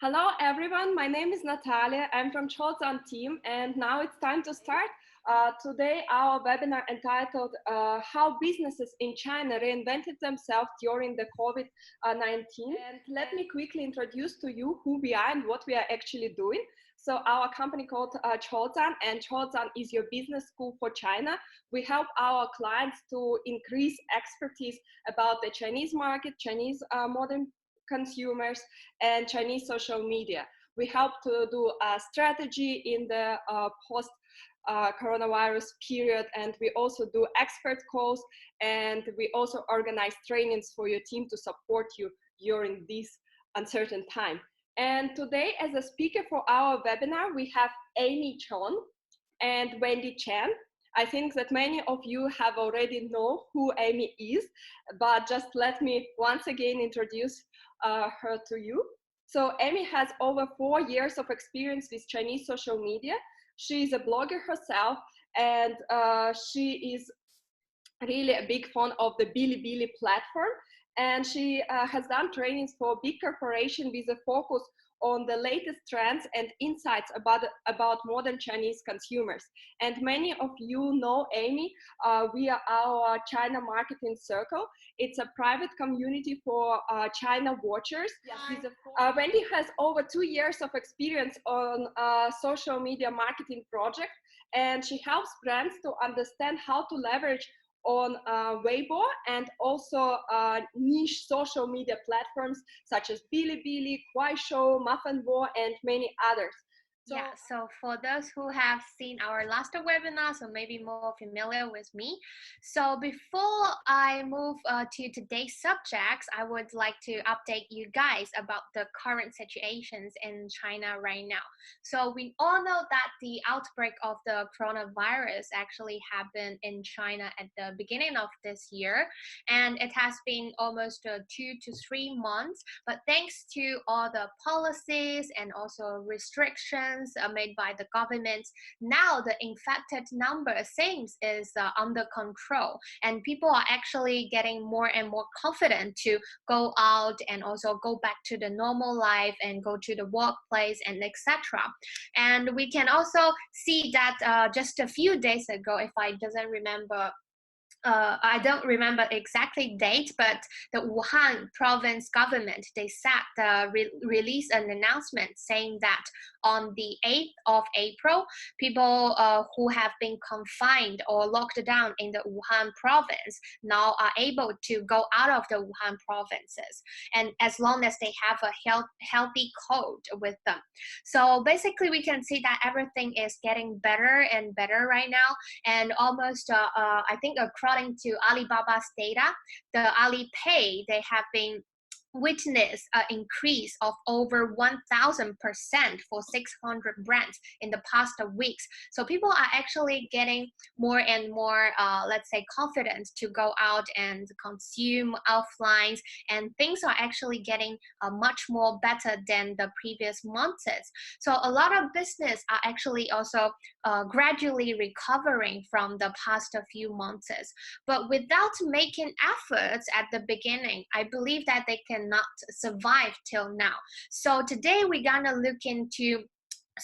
Hello everyone, my name is Natalia. I'm from ChoZan team and now it's time to start. Today our webinar entitled How Businesses in China Reinvented Themselves During the Covid-19. And let me quickly introduce to you who we are and what we are actually doing. So our company called ChoZan, and ChoZan is your business school for China. We help our clients to increase expertise about the Chinese market, Chinese modern consumers, and Chinese social media. We help to do a strategy in the post coronavirus period, and we also do expert calls, and we also organize trainings for your team to support you during this uncertain time. And today, as a speaker for our webinar, we have Amy Chon and Wendy Chen. I think that many of you have already know who Amy is, but just let me once again introduce her to you. So Amy has over 4 years of experience with Chinese social media. She is a blogger herself, and she is really a big fan of the Bilibili platform. And she has done trainings for big corporations with a focus on the latest trends and insights about modern Chinese consumers. And many of you know Amy via our China Marketing Circle. It's a private community for China watchers. Wendy has over 2 years of experience on social media marketing projects, and she helps brands to understand how to leverage on Weibo and also niche social media platforms such as Bilibili, Kuaishou, Mafanbo, and many others. So for those who have seen our last webinar, so maybe more familiar with me. So before I move to today's subjects, I would like to update you guys about the current situations in China right now. So we all know that the outbreak of the coronavirus actually happened in China at the beginning of this year, and it has been almost 2 to 3 months. But thanks to all the policies and also restrictions made by the government, now the infected number seems is under control, and people are actually getting more and more confident to go out and also go back to the normal life and go to the workplace and etc. And we can also see that just a few days ago, if I doesn't remember I don't remember exactly date, but the Wuhan province government, they released an announcement saying that on the 8th of April, people who have been confined or locked down in the Wuhan province now are able to go out of the Wuhan provinces, and as long as they have a healthy code with them. So basically we can see that everything is getting better and better right now, and almost I think according to Alibaba's data, the Alipay, they have been witness an increase of over 1,000% for 600 brands in the past weeks. So people are actually getting more and more, let's say, confident to go out and consume offline, and things are actually getting much more better than the previous months. So a lot of business are actually also gradually recovering from the past few months. But without making efforts at the beginning, I believe that they cannot survive till now. So today we're gonna look into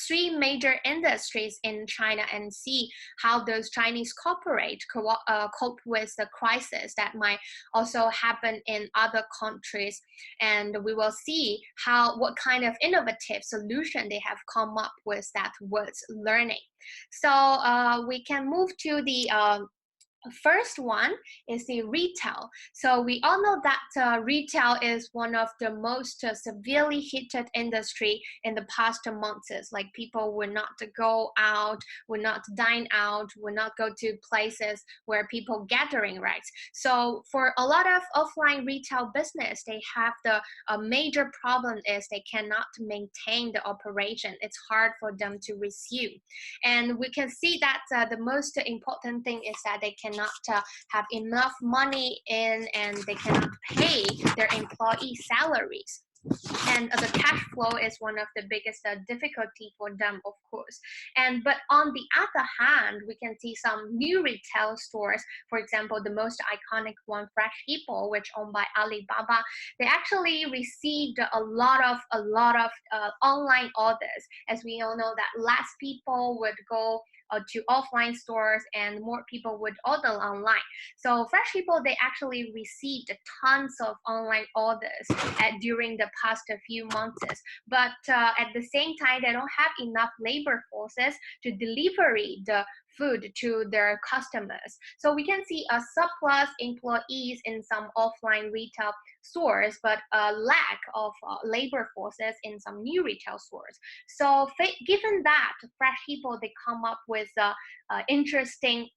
3 major industries in China and see how those Chinese corporate cope with the crisis that might also happen in other countries. And we will see what kind of innovative solution they have come up with that was learning. So we can move to the first one is the retail. So we all know that retail is one of the most severely hit industry in the past months. Like people will not go out, will not dine out, will not go to places where people gathering, right? So for a lot of offline retail business, they have the major problem is they cannot maintain the operation. It's hard for them to resume. And we can see that the most important thing is that they cannot have enough money in, and they cannot pay their employee salaries. and the cash flow is one of the biggest difficulty for them, of course. But on the other hand, we can see some new retail stores. For example, the most iconic one, Fresh Hippo, which owned by Alibaba, they actually received a lot of online orders. As we all know that less people would go to offline stores and more people would order online. So Fresh People, they actually received tons of online orders during the past few months. But at the same time, they don't have enough labor forces to deliver the food to their customers. So we can see a surplus employees in some offline retail stores, but a lack of labor forces in some new retail stores. So given that, Fresh People, they come up with interesting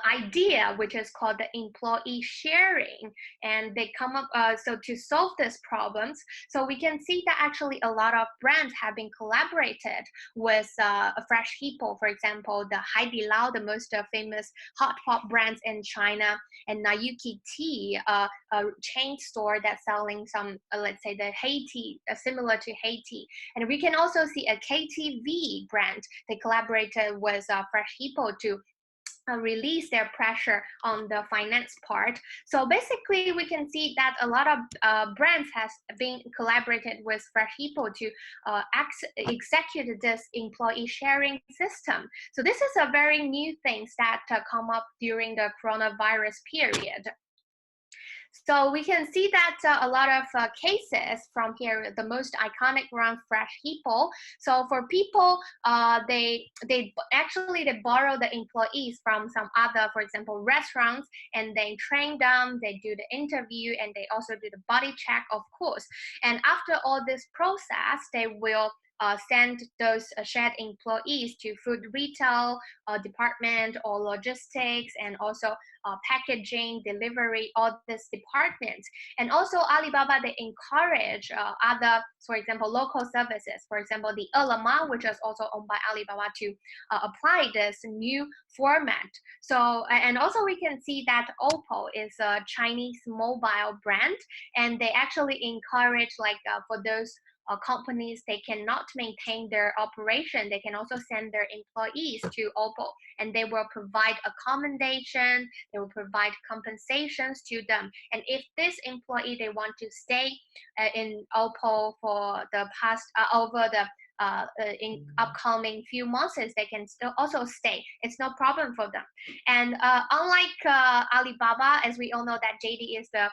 idea, which is called the employee sharing, and they come up so to solve these problems. So we can see that actually a lot of brands have been collaborated with Fresh People. For example, the Haidilao, the most famous hot pot brands in China, and Nayuki Tea, a chain store that's selling some let's say the Haiti, similar to Haiti. And we can also see a KTV brand. They collaborated with Fresh People to release their pressure on the finance part. So basically, we can see that a lot of brands has been collaborated with Fresh People to execute this employee sharing system. So this is a very new things that come up during the coronavirus period. So we can see that a lot of cases from here, the most iconic one, Fresh People. So for people, they borrow the employees from some other, for example, restaurants, and they train them, they do the interview, and they also do the body check, of course. And after all this process, they will send those shared employees to food retail department or logistics, and also packaging, delivery, all these departments. And also Alibaba, they encourage other, for example, local services. For example, the Ele.me, which is also owned by Alibaba, to apply this new format. So, and also we can see that Oppo is a Chinese mobile brand, and they actually encourage like for those companies, they cannot maintain their operation, they can also send their employees to Oppo, and they will provide accommodation, they will provide compensations to them. And if this employee, they want to stay in Oppo for the past over the in upcoming few months, they can still also stay. It's no problem for them. And unlike Alibaba, as we all know that JD is the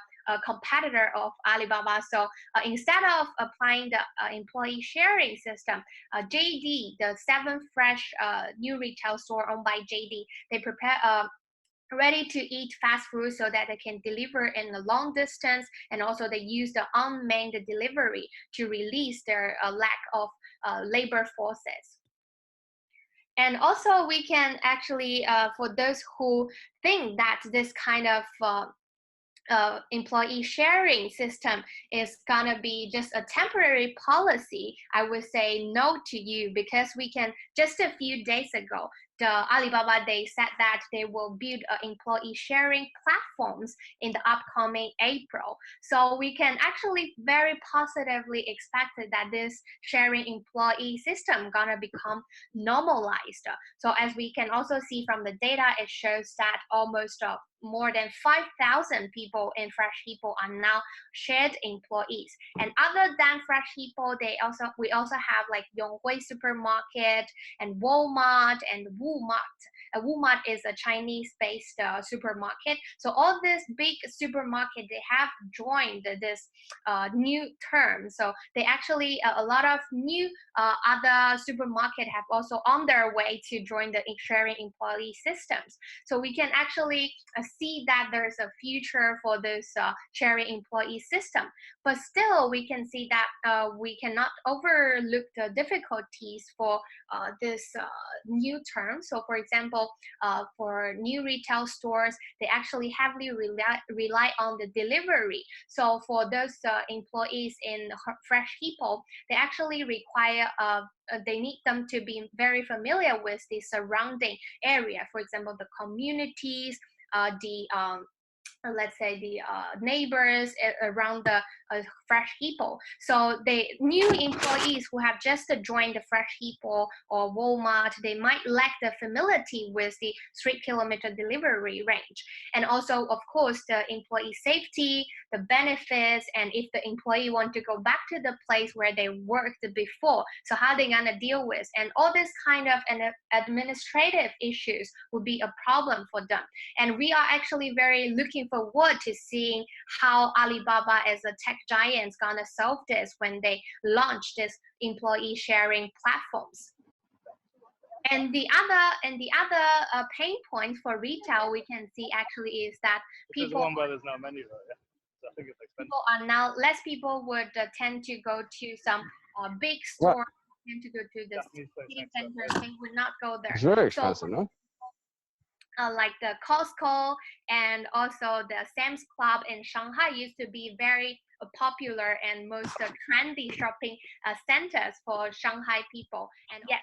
competitor of Alibaba. So instead of applying the employee sharing system, JD, the 7 Fresh new retail store owned by JD, they prepare ready to eat fast food so that they can deliver in the long distance, and also they use the unmanned delivery to release their lack of labor forces. And also we can actually, for those who think that this kind of employee sharing system is gonna be just a temporary policy, I would say no to you, because we can, just a few days ago, the Alibaba, they said that they will build employee sharing platforms in the upcoming April. So we can actually very positively expect that this sharing employee system gonna become normalized. So as we can also see from the data, it shows that almost more than 5,000 people in Fresh People are now shared employees. And other than Fresh People, we also have like Yonghui Supermarket and Walmart and Wumart. Wumart is a Chinese-based supermarket. So all these big supermarket, they have joined this new term. So they actually, a lot of new other supermarket have also on their way to join the sharing employee systems. So we can actually see that there's a future for this sharing employee system. But still, we can see that we cannot overlook the difficulties for this new term. So for example, for new retail stores, they actually heavily rely on the delivery. So for those employees in Fresh People, they actually require they need them to be very familiar with the surrounding area. For example, the communities, the let's say the neighbors around the Fresh Hippo. So the new employees who have just joined the Fresh Hippo or Walmart, they might lack the familiarity with the 3 kilometer delivery range. And also, of course, the employee safety, the benefits, and if the employee want to go back to the place where they worked before, so how they gonna deal with, and all this kind of administrative issues would be a problem for them. And we are actually very looking forward to seeing how Alibaba as a tech giant is gonna solve this when they launch this employee sharing platforms. And the other pain point for retail we can see actually is that There's one where there's no menu though, yeah. So I think it's expensive. People are now less people would tend to go to some big stores, tend to go to the city centers. They would not go there. It's very expensive, no? Like the Costco and also the Sam's Club in Shanghai used to be very popular and most trendy shopping centers for Shanghai people. And yes,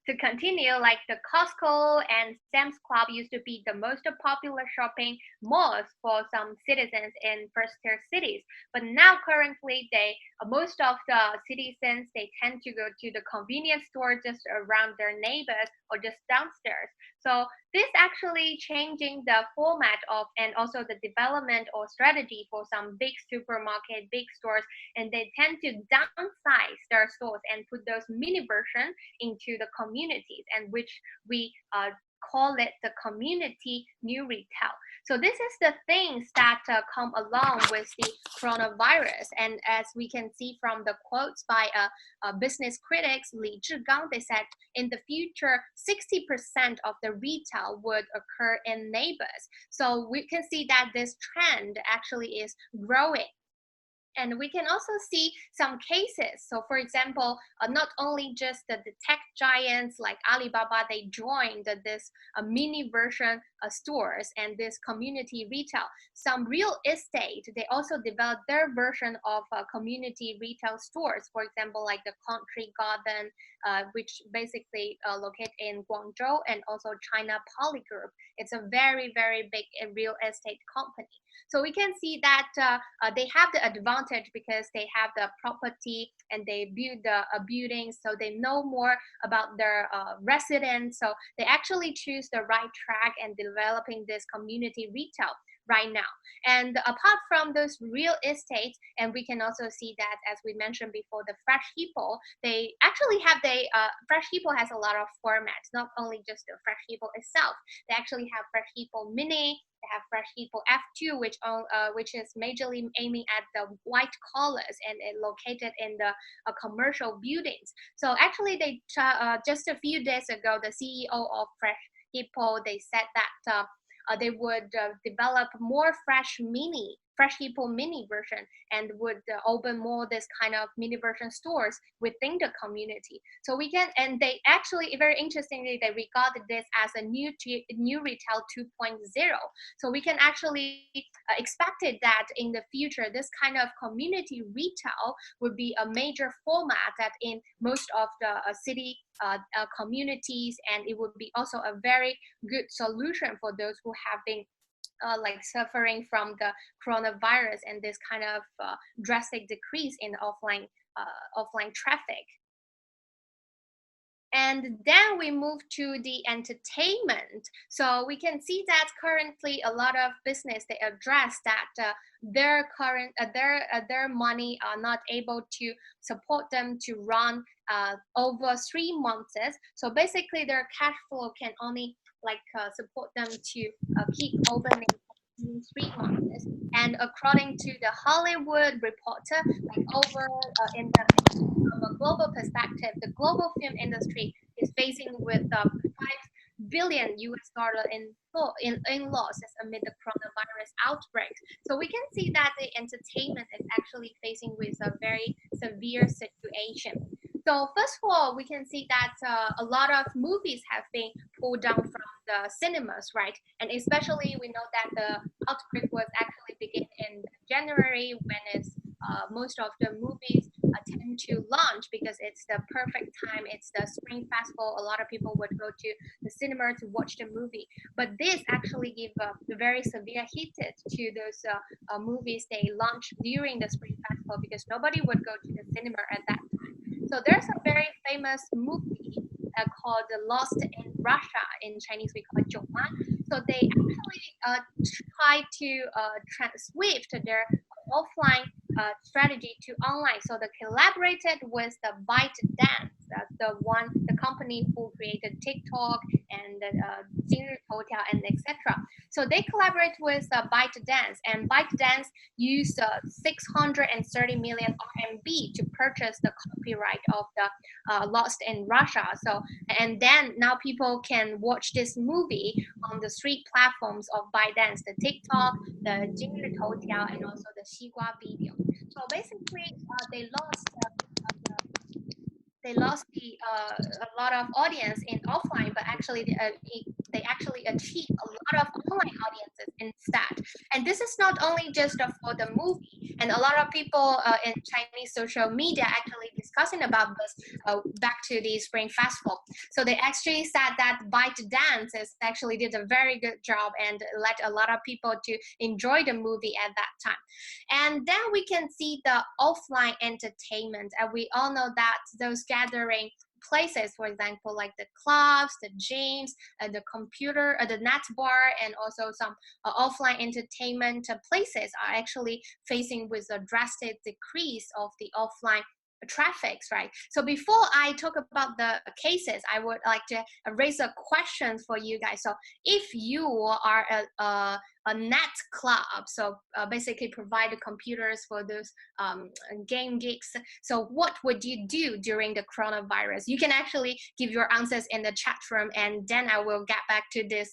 to continue, like the Costco and Sam's Club used to be the most popular shopping malls for some citizens in first-tier cities. But now currently, most of the citizens, they tend to go to the convenience store just around their neighbors or just downstairs. So this actually changing the format of and also the development or strategy for some big supermarket, big stores, and they tend to downsize their stores and put those mini versions into the communities, and which we call it the community new retail. So this is the things that come along with the coronavirus. And as we can see from the quotes by business critics, Li Zhigang, they said in the future, 60% of the retail would occur in neighbors. So we can see that this trend actually is growing. And we can also see some cases. So for example, not only just the tech giants like Alibaba, they joined this mini version stores and this community retail. Some real estate, they also developed their version of community retail stores. For example, like the Country Garden, which basically located in Guangzhou, and also China Poly Group. It's a very, very big real estate company. So we can see that they have the advantage because they have the property and they build the buildings, so they know more about their residents. So they actually choose the right track and developing this community retail right now. And apart from those real estate, and we can also see that, as we mentioned before, the Fresh Hippo, they actually have Fresh Hippo has a lot of formats, not only just the Fresh Hippo itself. They actually have Fresh Hippo Mini, they have Fresh Hippo F2, which is majorly aiming at the white collars and it located in the commercial buildings. So actually, they just a few days ago, the CEO of Fresh Hippo, they said that they would develop more Fresh Hippo mini version, and would open more this kind of mini version stores within the community. So we can, and they actually, very interestingly, they regarded this as a new retail 2.0. So we can actually expected that in the future, this kind of community retail would be a major format that in most of the city communities, and it would be also a very good solution for those who have been like suffering from the coronavirus and this kind of drastic decrease in offline traffic. And then we move to the entertainment. So we can see that currently a lot of business, they address that their money are not able to support them to run over 3 months. So basically their cash flow can only support them to keep opening in 3 months. And according to the Hollywood Reporter, from a global perspective, the global film industry is facing with $5 billion in losses amid the coronavirus outbreak. So we can see that the entertainment is actually facing with a very severe situation. So first of all, we can see that a lot of movies have been pulled down from the cinemas, right? And especially we know that the outbreak was actually begin in January, when it's most of the movies tend going to launch because it's the perfect time. It's the Spring Festival. A lot of people would go to the cinema to watch the movie. But this actually give a very severe hit to those movies they launch during the Spring Festival because nobody would go to the cinema at that time. So there's a very famous movie called Lost in Russia. In Chinese, we call it ChoZan. So they actually try to swift their offline strategy to online. So they collaborated with the ByteDance, the company who created TikTok and Hotel and etc. So they collaborate with ByteDance, and ByteDance used 630 million RMB to purchase the copyright of the Lost in Russia. So and then now people can watch this movie on the street platforms of ByteDance, the TikTok, the Hotel, and also the Xigua video. So basically, they lost a lot of audience in offline, but actually they actually achieved a lot of online audiences instead. And this is not only just for the movie, and a lot of people in Chinese social media actually discussing about this back to the Spring Festival. So they actually said that ByteDance actually did a very good job and let a lot of people to enjoy the movie at that time. And then we can see the offline entertainment, and we all know that those gathering places, for example, like the clubs, the gyms, the computer, the net bar, and also some offline entertainment places are actually facing with a drastic decrease of the offline traffics, right? So before I talk about the cases, I would like to raise a question for you guys. So if you are a net club, so basically provide the computers for those game gigs, so what would you do during the coronavirus? You can actually give your answers in the chat room, and then I will get back to this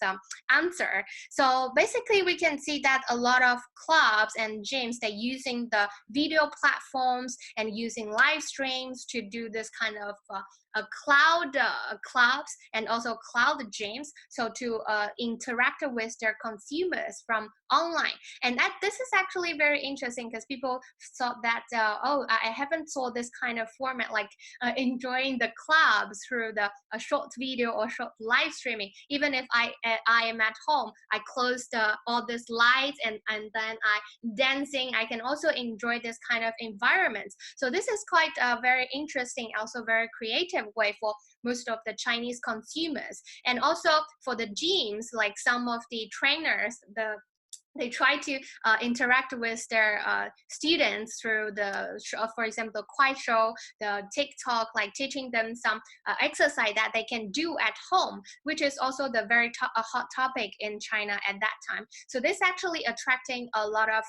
answer. So basically we can see that a lot of clubs and gyms, they're using the video platforms and using live streams to do this kind of cloud clubs and also cloud gyms, so to interact with their consumers from online. And this is actually very interesting because people thought that oh, I haven't saw this kind of format, like enjoying the clubs through the short video or short live streaming. Even if I am at home, I closed all these lights and then I dancing, I can also enjoy this kind of environment. So this is quite very interesting, also very creative way for most of the Chinese consumers. And also for the gyms, like some of the trainers, they try to interact with their students through the, for example, the Kuai Show, the TikTok, like teaching them some exercise that they can do at home, which is also the very hot topic in China at that time. So this actually attracting a lot of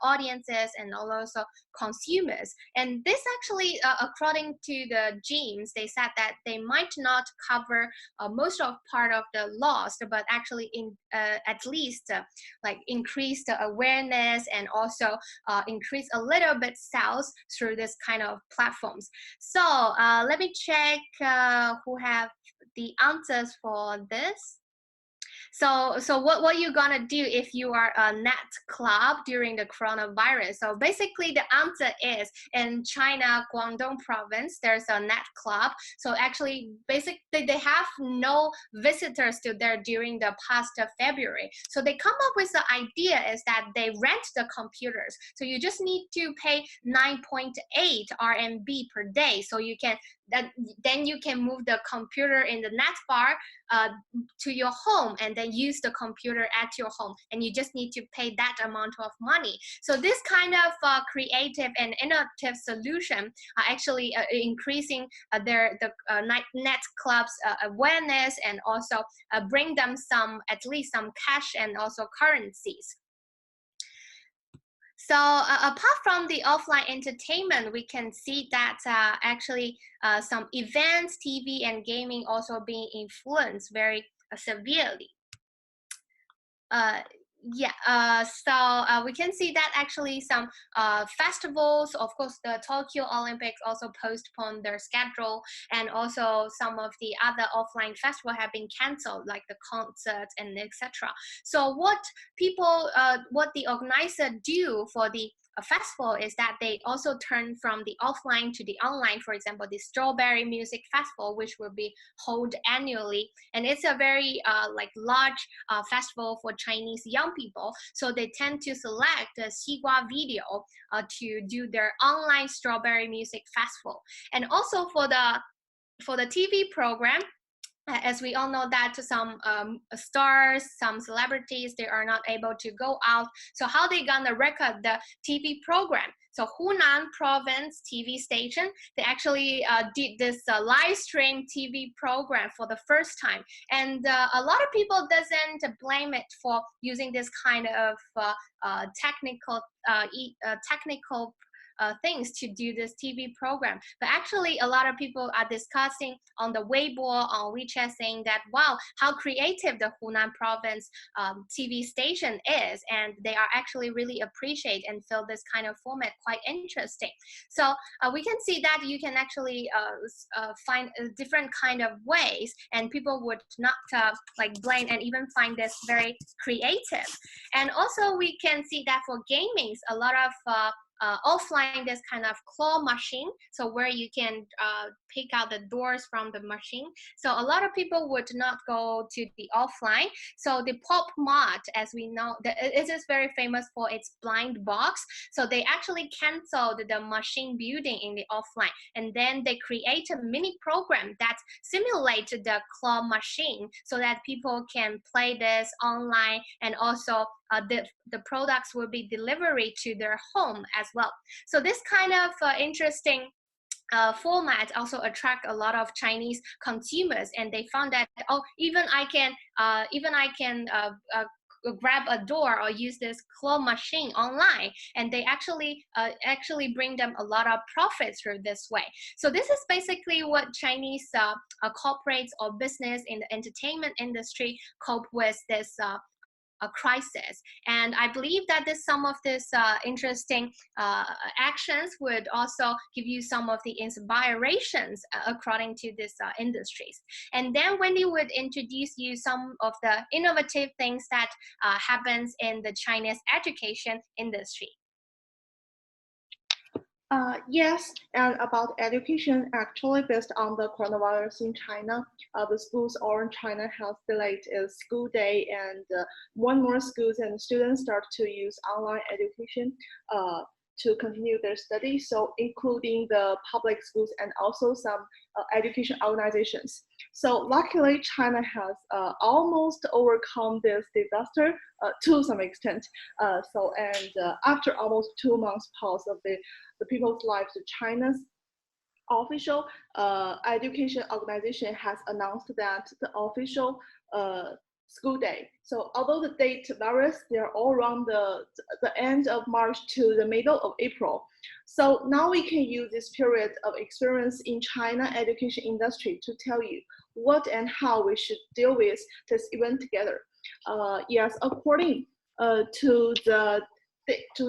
audiences and also consumers. And this actually, according to the gyms, they said that they might not cover most of part of the loss, but actually at least like increase the awareness and also increase a little bit sales through this kind of platforms. So let me check who have the answers for this. So what you gonna do if you are a net club during the coronavirus? So basically the answer is, in China, Guangdong province, there's a net club. So actually, basically they have no visitors to there during the past February. So they come up with the idea is that they rent the computers. So you just need to pay 9.8 RMB per day. So you can then you can move the computer in the net bar to your home and then use the computer at your home, and you just need to pay that amount of money. So this kind of creative and innovative solution are actually increasing the net clubs awareness, and also bring them at least some cash and also currencies. So apart from the offline entertainment, we can see that actually some events, TV, and gaming also being influenced very severely. So we can see that actually some festivals, of course, the Tokyo Olympics also postponed their schedule, and also some of the other offline festivals have been canceled, like the concerts and etc. So what the organizer do for the festival is that they also turn from the offline to the online. For example, the Strawberry Music Festival, which will be held annually, and it's a very like large festival for Chinese young people. So they tend to select the Xigua Video to do their online Strawberry Music Festival. And also for the TV program, as we all know that some stars, some celebrities, they are not able to go out. So how they gonna record the TV program? So Hunan Province TV station, they actually did this live stream TV program for the first time. And a lot of people doesn't blame it for using this kind of technical things to do this TV program. But actually, a lot of people are discussing on the Weibo, on WeChat, saying that, wow, how creative the Hunan Province TV station is. And they are actually really appreciate and feel this kind of format quite interesting. So we can see that you can actually find different kind of ways, and people would not like blame and even find this very creative. And also we can see that for gamings, a lot of offline, this kind of claw machine, so where you can pick out the doors from the machine. So a lot of people would not go to the offline. So the Pop Mart, as we know, it is very famous for its blind box. So they actually canceled the machine building in the offline, and then they create a mini program that simulates the claw machine so that people can play this online, and also the products will be delivered to their home as well. So this kind of interesting format also attract a lot of Chinese consumers, and they found that, oh, even I can grab a door or use this claw machine online, and they actually bring them a lot of profits through this way. So this is basically what Chinese corporates or business in the entertainment industry cope with this a crisis. And I believe that some of this interesting actions would also give you some of the inspirations according to these industries. And then Wendy would introduce you some of the innovative things that happens in the Chinese education industry. Yes, and about education, actually based on the coronavirus in China, the schools all in China has delayed its school day, and more and more schools and students start to use online education to continue their studies, so including the public schools and also some education organizations. So luckily, China has almost overcome this disaster to some extent. After almost 2 months pause of the people's lives, China's official education organization has announced that the official school day. So although the date varies, they're all around the end of March to the middle of April. So now we can use this period of experience in China education industry to tell you what and how we should deal with this event together. Yes, according to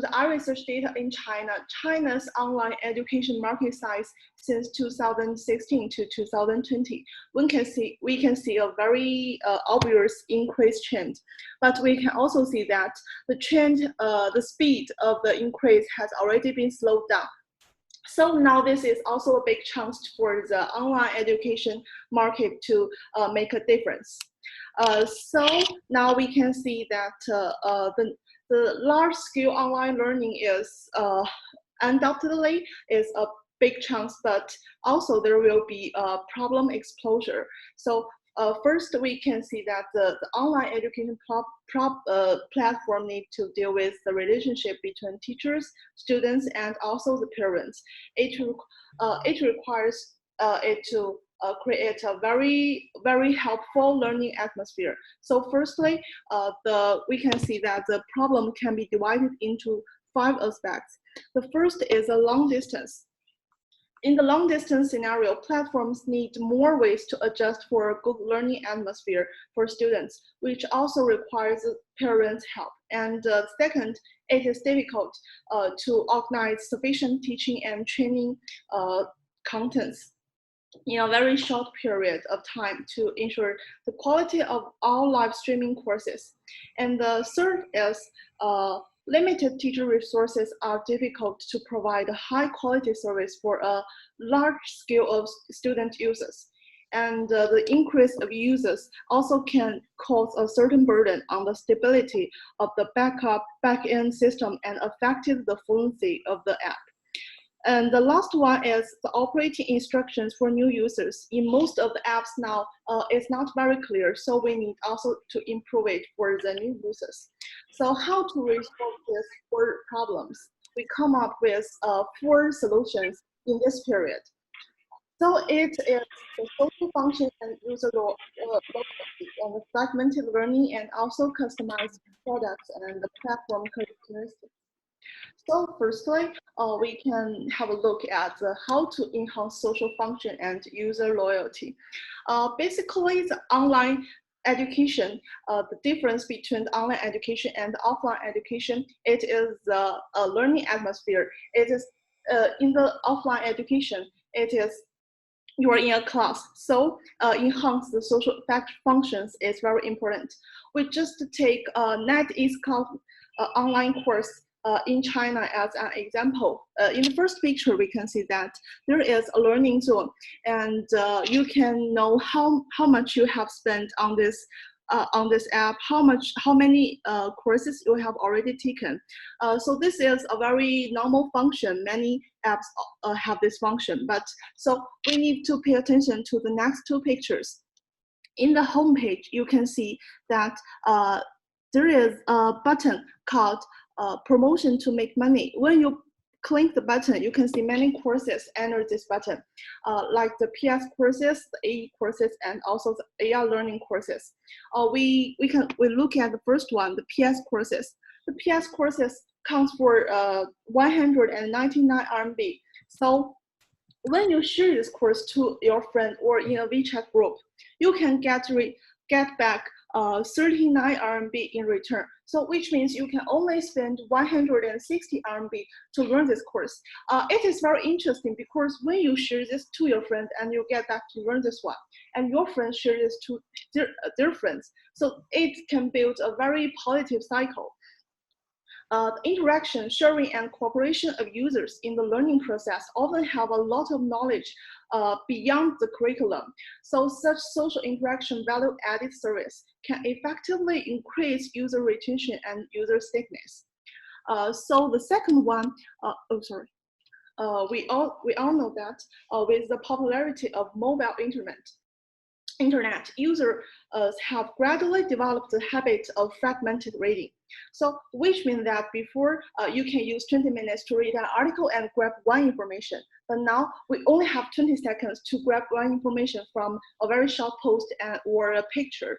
the iResearch data in China, China's online education market size since 2016 to 2020, we can see a very obvious increase trend. But we can also see that the trend, the speed of the increase has already been slowed down. So now this is also a big chance for the online education market to make a difference. So now we can see that the large-scale online learning is undoubtedly is a big chance, but also there will be a problem exposure. So first, we can see that the online education platform need to deal with the relationship between teachers, students, and also the parents. It requires it to create a very, very helpful learning atmosphere. So firstly, we can see that the problem can be divided into 5 aspects. The first is a long distance. In the long distance scenario, platforms need more ways to adjust for a good learning atmosphere for students, which also requires parents' help. And second, it is difficult to organize sufficient teaching and training contents in a very short period of time to ensure the quality of all live streaming courses. And the third is limited teacher resources are difficult to provide a high quality service for a large scale of student users. And the increase of users also can cause a certain burden on the stability of the back-end system and affected the fluency of the app. And the last one is the operating instructions for new users. In most of the apps now, it's not very clear, so we need also to improve it for the new users. So how to resolve these 4 problems? We come up with 4 solutions in this period. So it is the social function and user loyalty and the fragmented learning and also customized products and the platform characteristics. So firstly, we can have a look at how to enhance social function and user loyalty. Basically, the online education, the difference between the online education and the offline education, it is a learning atmosphere. It is in the offline education, it is you are in a class, so enhance the social functions is very important. We just take NetEase online course in China as an example. In the first picture, we can see that there is a learning zone, and you can know how much you have spent on this app, how many courses you have already taken. So this is a very normal function. Many apps have this function, but so we need to pay attention to the next 2 pictures. In the home page, you can see that there is a button called promotion to make money. When you click the button, you can see many courses under this button, like the PS courses, the AE courses, and also the AR learning courses. We look at the first one, the PS courses. The PS courses counts for 199 RMB. So when you share this course to your friend or in a WeChat group, you can get back 39 RMB in return. So which means you can only spend 160 RMB to learn this course. It is very interesting because when you share this to your friend and you get back to learn this one, and your friends share this to their friends, so it can build a very positive cycle. The interaction, sharing, and cooperation of users in the learning process often have a lot of knowledge beyond the curriculum. So such social interaction value-added service can effectively increase user retention and user stickiness. So the second one, we all know that with the popularity of mobile internet, users have gradually developed the habit of fragmented reading. So which means that before you can use 20 minutes to read an article and grab one information, but now we only have 20 seconds to grab one information from a very short post or a picture.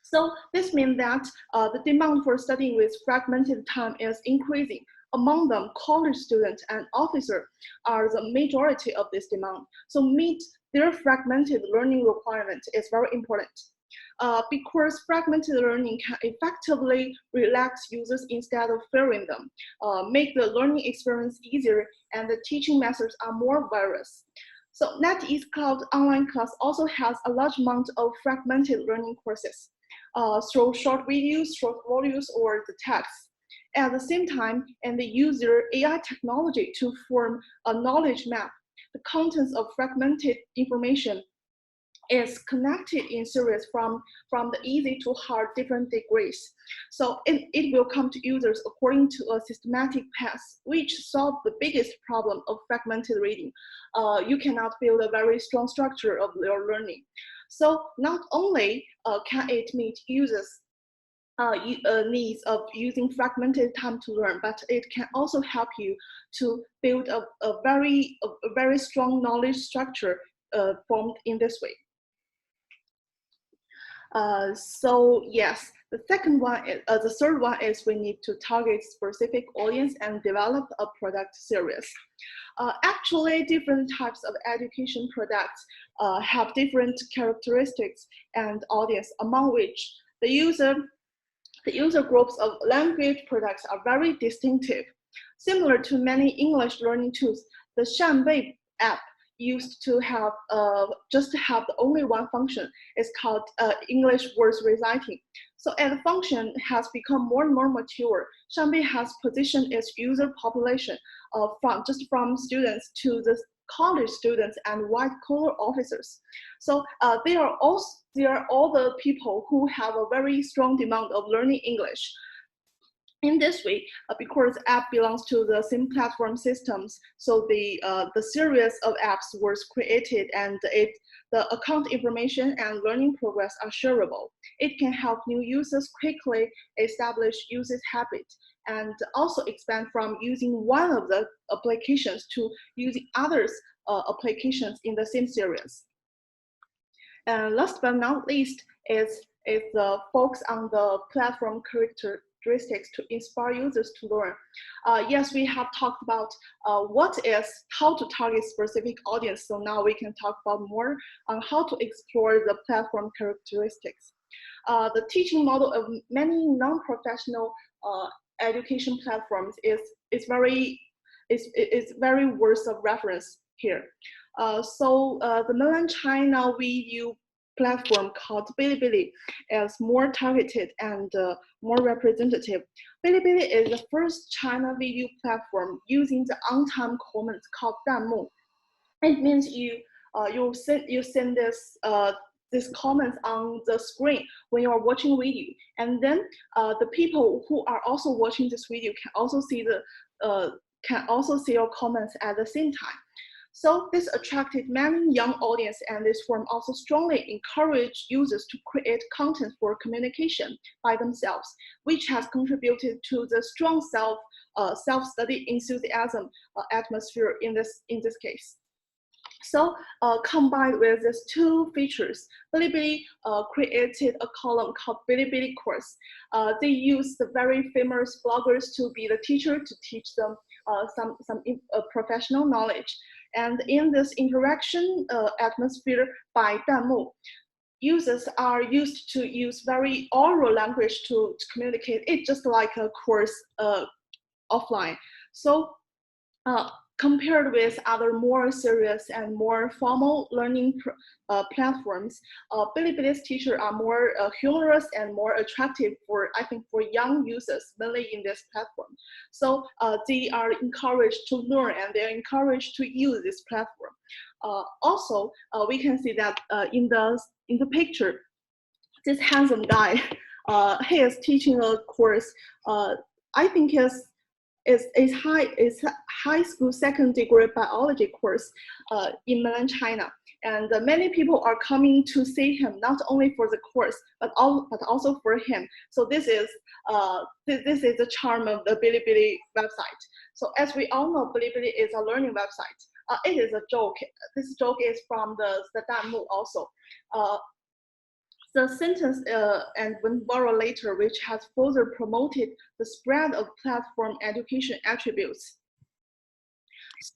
So this means that the demand for studying with fragmented time is increasing. Among them, college students and officers are the majority of this demand. So meet their fragmented learning requirement is very important. Because fragmented learning can effectively relax users instead of fearing them, make the learning experience easier, and the teaching methods are more various. So NetEase Cloud online class also has a large amount of fragmented learning courses through short videos, short modules, or the text. At the same time, and they use their AI technology to form a knowledge map. The contents of fragmented information is connected in series from the easy to hard different degrees. So it will come to users according to a systematic path, which solve the biggest problem of fragmented reading. You cannot build a very strong structure of your learning. So not only can it meet users' needs of using fragmented time to learn, but it can also help you to build a very strong knowledge structure formed in this way. So yes, the third one is we need to target specific audience and develop a product series. Actually, different types of education products have different characteristics and audience, among which the user groups of language products are very distinctive. Similar to many English learning tools, the Shanwei app used to have just have the only one function. It's called English words reciting. So as the function has become more and more mature, Xianbei has positioned its user population from students to the college students and white-collar officers. So they are all the people who have a very strong demand of learning English. In this way, because app belongs to the same platform systems, so the series of apps was created, and the account information and learning progress are shareable. It can help new users quickly establish usage habits and also expand from using one of the applications to using others applications in the same series. And last but not least is the focus on the platform characteristics to inspire users to learn. Yes, we have talked about how to target specific audience. So now we can talk about more on how to explore the platform characteristics. The teaching model of many non-professional education platforms is very worth of reference here. The mainland China video platform called Bilibili is more targeted and more representative. Bilibili is the first China video platform using the on-time comments called 弹幕. It means you send this comments on the screen when you are watching video, and then the people who are also watching this video can also see your comments at the same time. So this attracted many young audience, and this forum also strongly encouraged users to create content for communication by themselves, which has contributed to the strong self-study enthusiasm atmosphere in this case. So combined with these two features, Bilibili created a column called Bilibili course. They used the very famous bloggers to be the teacher to teach them some professional knowledge. And in this interaction atmosphere by 弹幕, users are used to use very oral language to communicate. It's just like a course offline. So compared with other more serious and more formal learning platforms, Bilibili's teachers are more humorous and more attractive for young users, mainly in this platform. So they are encouraged to learn, and they are encouraged to use this platform. Also, we can see that in the picture, this handsome guy, he is teaching a course. I think is high school second degree biology course in mainland China, and many people are coming to see him not only for the course but also for him. So this is the charm of the Bilibili website. So as we all know, Bilibili is a learning website. It is a joke. This joke is from the 弹幕 also. The sentence and when borrowed later, which has further promoted the spread of platform education attributes.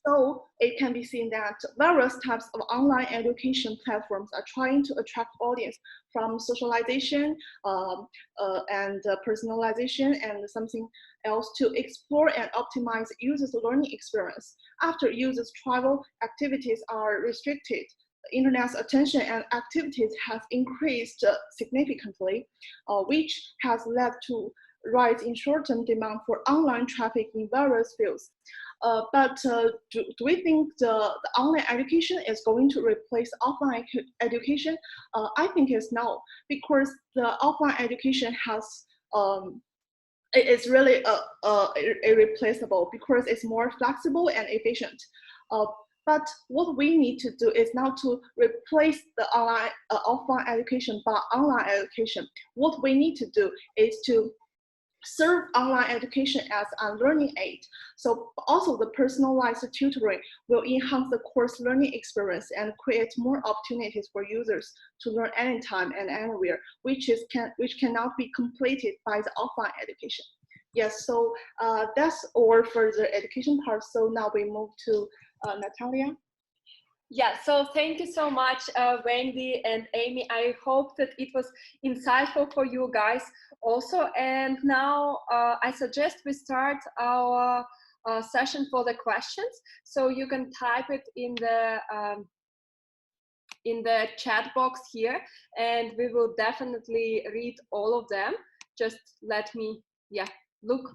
So it can be seen that various types of online education platforms are trying to attract audience from socialization and personalization and something else to explore and optimize users' learning experience. After users' travel activities are restricted, Internet's attention and activities has increased significantly, which has led to rise in short-term demand for online traffic in various fields. But do we think the online education is going to replace offline education? I think it's no, because the offline education has it's really irreplaceable because it's more flexible and efficient. But what we need to do is now to replace the offline education by online education. What we need to do is to serve online education as a learning aid. So also the personalized tutoring will enhance the course learning experience and create more opportunities for users to learn anytime and anywhere, which cannot be completed by the offline education. Yes, so that's all for the education part. So now we move to Natalia. Yeah, so thank you so much, Wendy and Amy. I hope that it was insightful for you guys also. And now I suggest we start our session for the questions. So you can type it in the in the chat box here, and we will definitely read all of them. Just let me, look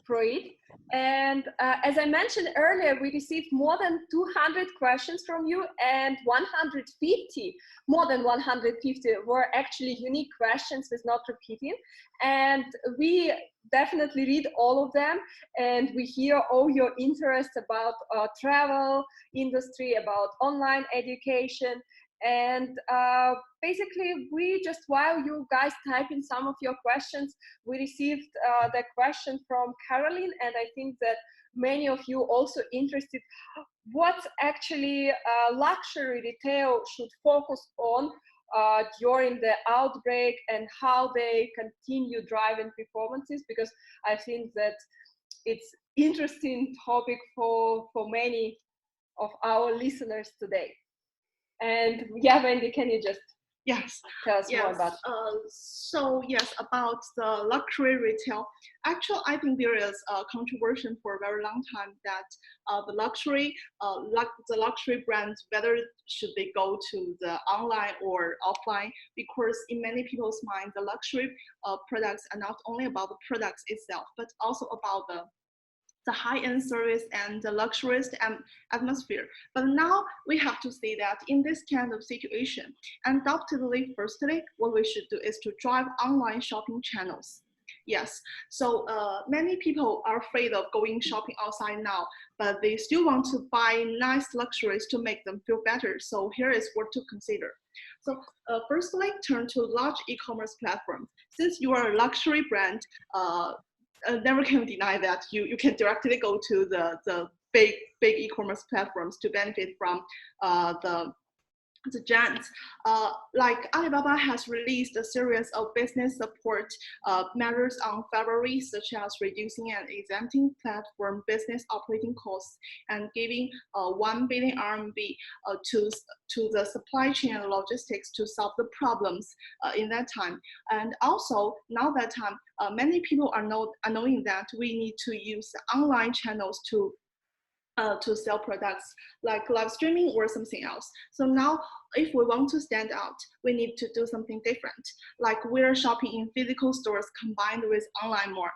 for it. And as I mentioned earlier, we received more than 200 questions from you, and more than 150 were actually unique questions with not repeating. And we definitely read all of them, and we hear all your interest about travel industry, about online education. And basically, we just, while you guys type in some of your questions, we received the question from Caroline, and I think that many of you also interested what actually luxury retail should focus on during the outbreak, and how they continue driving performances, because I think that it's interesting topic for many of our listeners today. And Wendy, can you just tell us more about So yes, about the luxury retail. Actually, I think there is a controversy for a very long time that the luxury brands, whether should they go to the online or offline, because in many people's minds, the luxury products are not only about the products itself, but also about the high-end service and the luxurious atmosphere. But now we have to see that in this kind of situation, undoubtedly, firstly, what we should do is to drive online shopping channels. Yes, so many people are afraid of going shopping outside now, but they still want to buy nice luxuries to make them feel better. So here is what to consider. So firstly, turn to large e-commerce platforms. Since you are a luxury brand, never can deny that you can directly go to the big e-commerce platforms to benefit from the giants. Like Alibaba has released a series of business support measures on February, such as reducing and exempting platform business operating costs and giving 1 billion RMB to the supply chain and logistics to solve the problems in that time. And also, now that time, many people are knowing that we need to use online channels to sell products like live streaming or something else. So now, if we want to stand out, we need to do something different. Like we're shopping in physical stores combined with online more.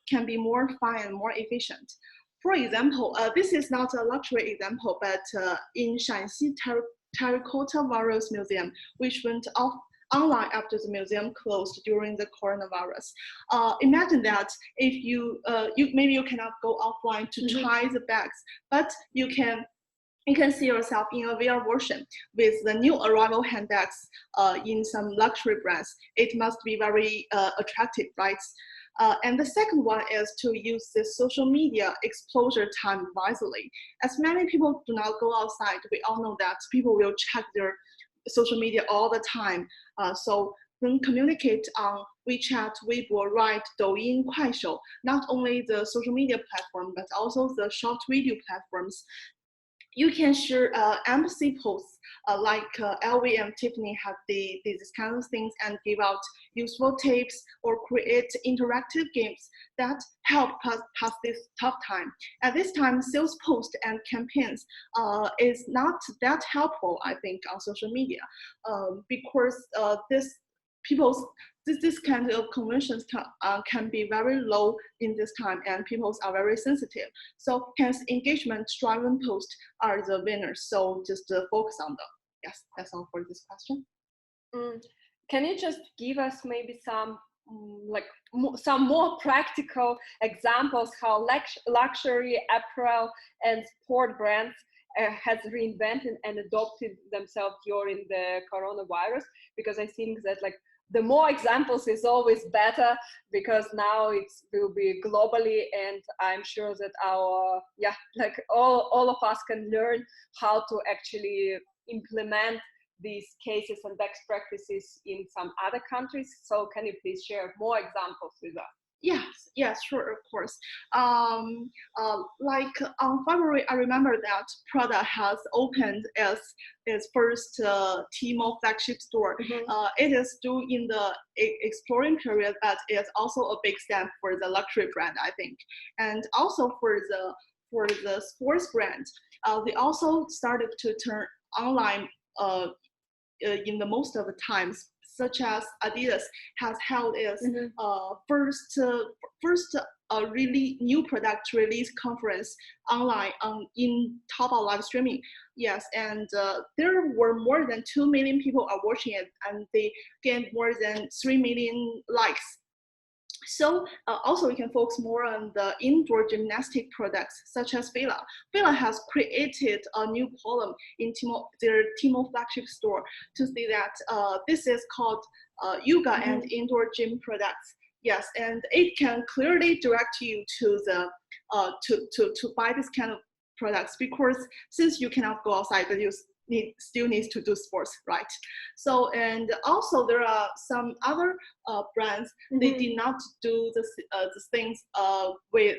Can be more fun and more efficient. For example, this is not a luxury example, but in Shanxi Terracotta Warriors Museum, which went off online after the museum closed during the coronavirus. Imagine that if maybe you cannot go offline to try the bags, but you can see yourself in a VR version with the new arrival handbags in some luxury brands. It must be very attractive, right? And the second one is to use the social media exposure time wisely. As many people do not go outside, we all know that people will check their social media all the time. So then communicate on WeChat, Weibo, Right, Douyin, Kuaishou, not only the social media platform, but also the short video platforms. You can share embassy posts like LV and Tiffany have these kind of things, and give out useful tips or create interactive games that help pass this tough time. At this time, sales posts and campaigns is not that helpful, I think, on social media because this kind of conventions can be very low in this time, and people are very sensitive. So hence engagement-driven posts are the winners. So just focus on them. Yes, that's all for this question. Can you just give us maybe some some more practical examples how luxury apparel and sport brands has reinvented and adopted themselves during the coronavirus? Because I think that the more examples is always better, because now it will be globally, and I'm sure that our all of us can learn how to actually implement these cases and best practices in some other countries. So can you please share more examples with us? Yes, sure, of course. Like on February, I remember that Prada has opened its first Tmall flagship store. It is still in the exploring period, but it's also a big step for the luxury brand, I think. And also for the sports brand, they also started to turn online in the most of the times, such as Adidas has held its first really new product release conference online in Taobao live streaming. Yes, and there were more than 2 million people are watching it, and they gained more than 3 million likes. So also we can focus more on the indoor gymnastic products such as Fila. Fila has created a new column in their Tmall flagship store to see that this is called yoga and indoor gym products. Yes, and it can clearly direct you to the to buy this kind of products, because since you cannot go outside, but you still needs to do sports, right? So, and also there are some other brands, they did not do the things with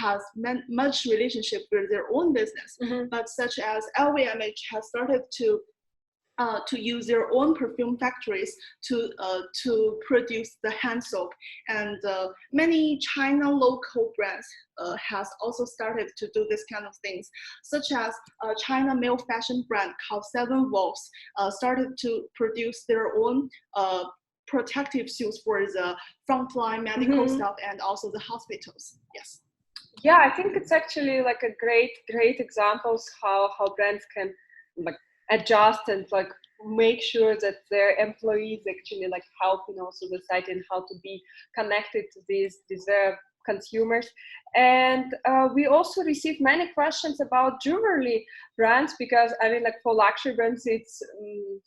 has much relationship with their own business, but such as LVMH has started to use their own perfume factories to produce the hand soap, and many China local brands has also started to do this kind of things, such as China male fashion brand called Seven Wolves started to produce their own protective suits for the frontline medical staff and also the hospitals. Yes. Yeah, I think it's actually like a great examples how brands can like adjust and like make sure that their employees actually like helping also the site and how to be connected to these consumers. And we also received many questions about jewelry brands, because I mean, like for luxury brands, it's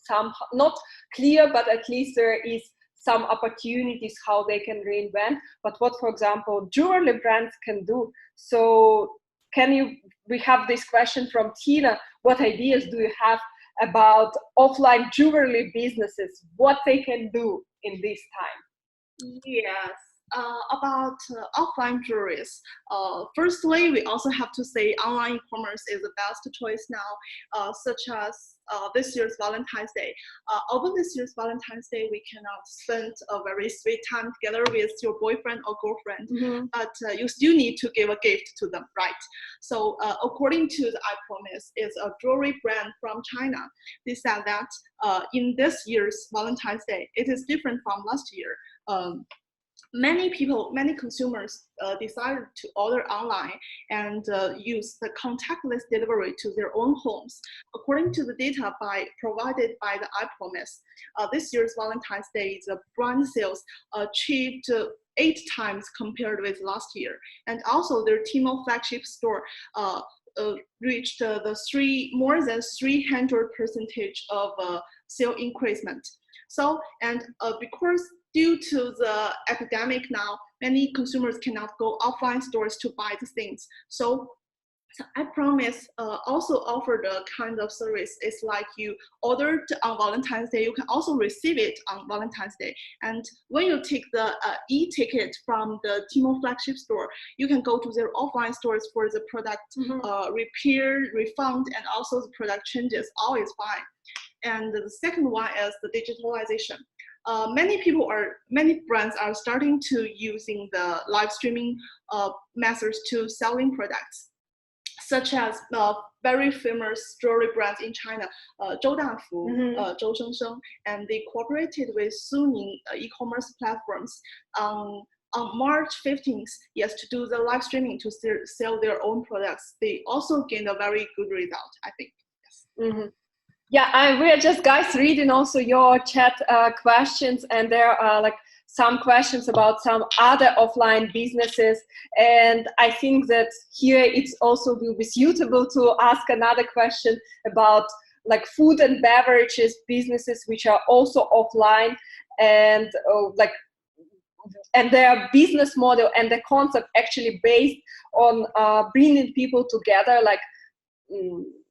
some not clear, but at least there is some opportunities how they can reinvent. But what, for example, jewelry brands can do. So we have this question from Tina, what ideas do you have about offline jewelry businesses, what they can do in this time? Yes. About offline jewelries, firstly, we also have to say online e-commerce is the best choice now, such as this year's Valentine's Day. Although this year's Valentine's Day, we cannot spend a very sweet time together with your boyfriend or girlfriend, but you still need to give a gift to them, right? So according to the I Promise, is a jewelry brand from China. They said that in this year's Valentine's Day, it is different from last year. Many consumers decided to order online and use the contactless delivery to their own homes. According to the data provided by the I Promise, this year's Valentine's Day, the brand sales achieved 8 times compared with last year. And also their Tmall flagship store reached more than 300% of sale increasement. So, and because due to the epidemic now, many consumers cannot go offline stores to buy the things. So I Promise also offered a kind of service. It's like you ordered on Valentine's Day, you can also receive it on Valentine's Day. And when you take the e-ticket from the Tmall flagship store, you can go to their offline stores for the product repair, refund, and also the product changes, all is fine. And the second one is the digitalization. Many brands are starting to using the live streaming methods to selling products, such as very famous jewelry brands in China, Zhou Dafu, Zhou Shengsheng, and they cooperated with Suning e-commerce platforms on March 15th, yes, to do the live streaming to sell their own products. They also gained a very good result, I think. Yes. Yeah, we are just guys reading also your chat questions, and there are like some questions about some other offline businesses, and I think that here it's also will be suitable to ask another question about like food and beverages businesses which are also offline, and and their business model and the concept actually based on bringing people together, like